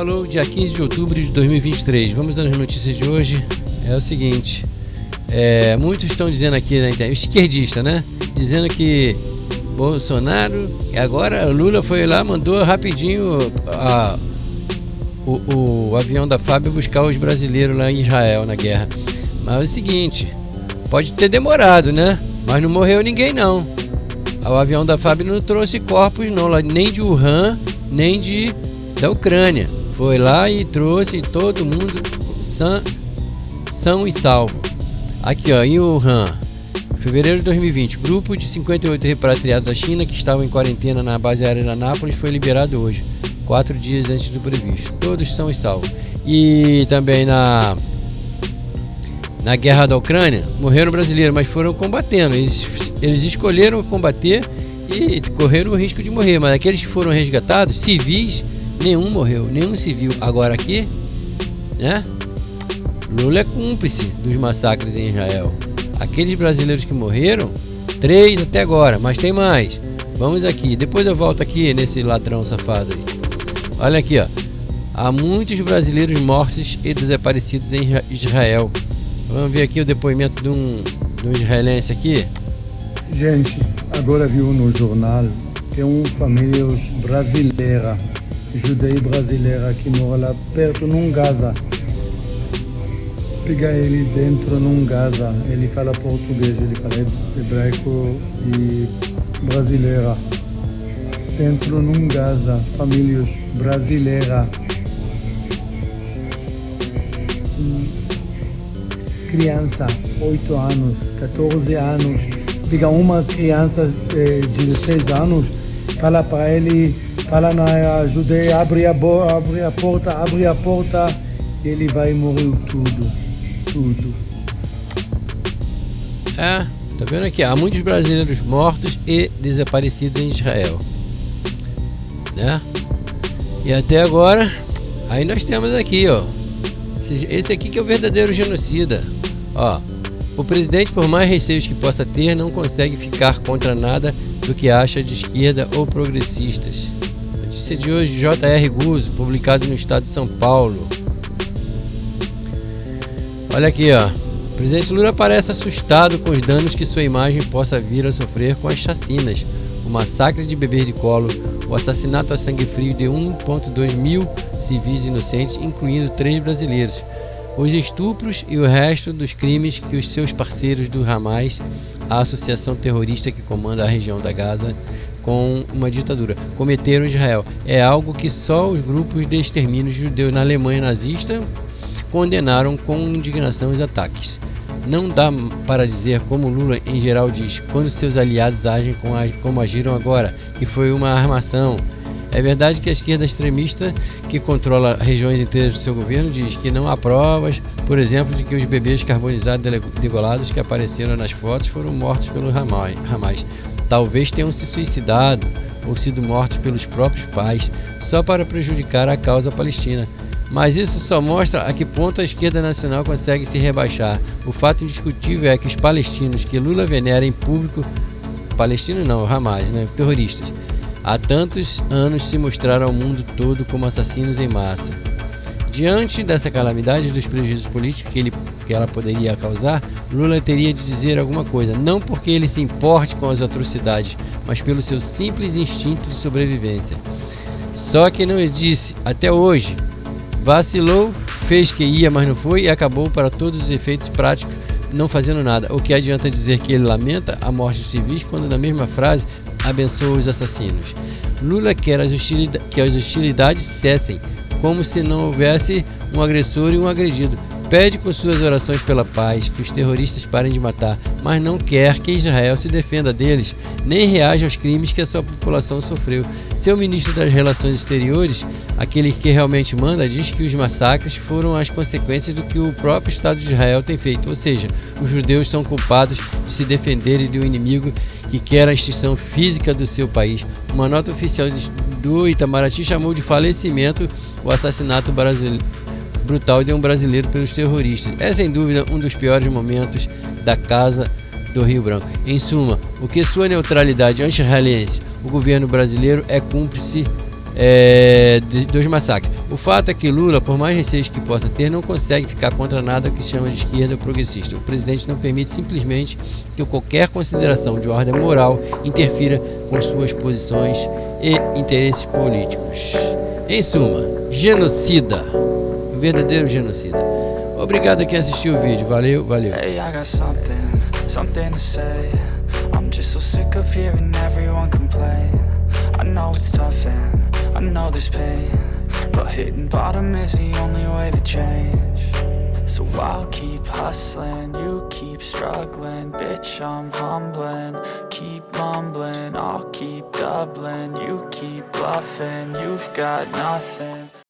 Buffalo, dia 15 de outubro de 2023. Vamos às notícias de hoje. É o seguinte, muitos estão dizendo aqui na internet, esquerdista, né? Dizendo que Bolsonaro, agora Lula foi lá, mandou rapidinho o avião da FAB buscar os brasileiros lá em Israel na guerra. Mas é o seguinte, pode ter demorado, né? Mas não morreu ninguém não. O avião da FAB não trouxe corpos não, nem de Wuhan, nem da Ucrânia. Foi lá e trouxe todo mundo são e salvo. Aqui ó, em Wuhan, fevereiro de 2020, grupo de 58 repatriados da China que estavam em quarentena na base aérea de Anápolis foi liberado hoje, 4 dias antes do previsto. Todos são e salvos. E também na guerra da Ucrânia, morreram brasileiros, mas foram combatendo. Eles escolheram combater e correram o risco de morrer. Mas aqueles que foram resgatados, civis, nenhum morreu, nenhum civil. Agora aqui, né? Lula é cúmplice dos massacres em Israel. Aqueles brasileiros que morreram, 3 até agora, mas tem mais. Vamos aqui, depois eu volto aqui nesse ladrão safado aí. Olha aqui, ó. Há muitos brasileiros mortos e desaparecidos em Israel. Vamos ver aqui o depoimento de um israelense aqui. Gente, agora viu no jornal que uma família brasileira, judeu brasileira que mora lá perto num Gaza. Pega ele dentro num Gaza, ele fala português, ele fala hebraico e brasileira. Dentro num Gaza, famílias brasileiras. Criança, 8 anos, 14 anos, pega uma criança de 16 anos, fala para ele, fala na judeia, abre a porta, ele vai morrer tudo. Tá vendo aqui? Há muitos brasileiros mortos e desaparecidos em Israel, né? E até agora, aí nós temos aqui, ó, esse aqui que é o verdadeiro genocida. Ó, o presidente, por mais receios que possa ter, não consegue ficar contra nada do que acha de esquerda ou progressistas. Notícia de hoje, J.R. Guzzo, publicado no estado de São Paulo. Olha aqui, ó. O presidente Lula parece assustado com os danos que sua imagem possa vir a sofrer com as chacinas, o massacre de bebês de colo, o assassinato a sangue frio de 1,2 mil civis inocentes, incluindo 3 brasileiros, os estupros e o resto dos crimes que os seus parceiros do Hamas, a associação terrorista que comanda a região da Gaza com uma ditadura, cometeram em Israel. É algo que só os grupos de extermínio judeu na Alemanha nazista condenaram com indignação os ataques. Não dá para dizer, como Lula em geral diz, quando seus aliados agem como agiram agora, que foi uma armação. É verdade que a esquerda extremista, que controla regiões inteiras do seu governo, diz que não há provas, por exemplo, de que os bebês carbonizados degolados que apareceram nas fotos foram mortos pelo Hamas. Talvez tenham se suicidado ou sido mortos pelos próprios pais, só para prejudicar a causa palestina. Mas isso só mostra a que ponto a esquerda nacional consegue se rebaixar. O fato indiscutível é que os palestinos que Lula venera em público, palestino não, Hamas, né, terroristas, há tantos anos se mostraram ao mundo todo como assassinos em massa. Diante dessa calamidade e dos prejuízos políticos que ela poderia causar, Lula teria de dizer alguma coisa, não porque ele se importe com as atrocidades, mas pelo seu simples instinto de sobrevivência. Só que não disse, até hoje. Vacilou, fez que ia, mas não foi e acabou para todos os efeitos práticos não fazendo nada. O que adianta dizer que ele lamenta a morte de civis quando na mesma frase abençoa os assassinos? Lula quer que as hostilidades cessem, como se não houvesse um agressor e um agredido. Pede com suas orações pela paz que os terroristas parem de matar, mas não quer que Israel se defenda deles, nem reaja aos crimes que a sua população sofreu. Seu ministro das Relações Exteriores, aquele que realmente manda, diz que os massacres foram as consequências do que o próprio Estado de Israel tem feito, ou seja, os judeus são culpados de se defenderem de um inimigo que quer a extinção física do seu país. Uma nota oficial do Itamaraty chamou de falecimento o assassinato brutal de um brasileiro pelos terroristas. É sem dúvida um dos piores momentos da Casa do Rio Branco. Em suma, o que sua neutralidade anti-israelense, o governo brasileiro é cúmplice dos massacres. O fato é que Lula, por mais receios que possa ter, não consegue ficar contra nada que chama de esquerda progressista. O presidente não permite simplesmente que qualquer consideração de ordem moral interfira com suas posições e interesses políticos. Em suma, genocida. Um verdadeiro genocida. Obrigado a quem assistiu o vídeo. Valeu, valeu. Hey, I got something to say. I'm just so sick of hearing everyone complain. I know it's tough and I know there's pain, but hitting bottom is the only way to change. So I'll keep hustling, you keep struggling. Bitch, I'm humbling, keep mumbling. I'll keep doubling, you keep bluffing. You've got nothing.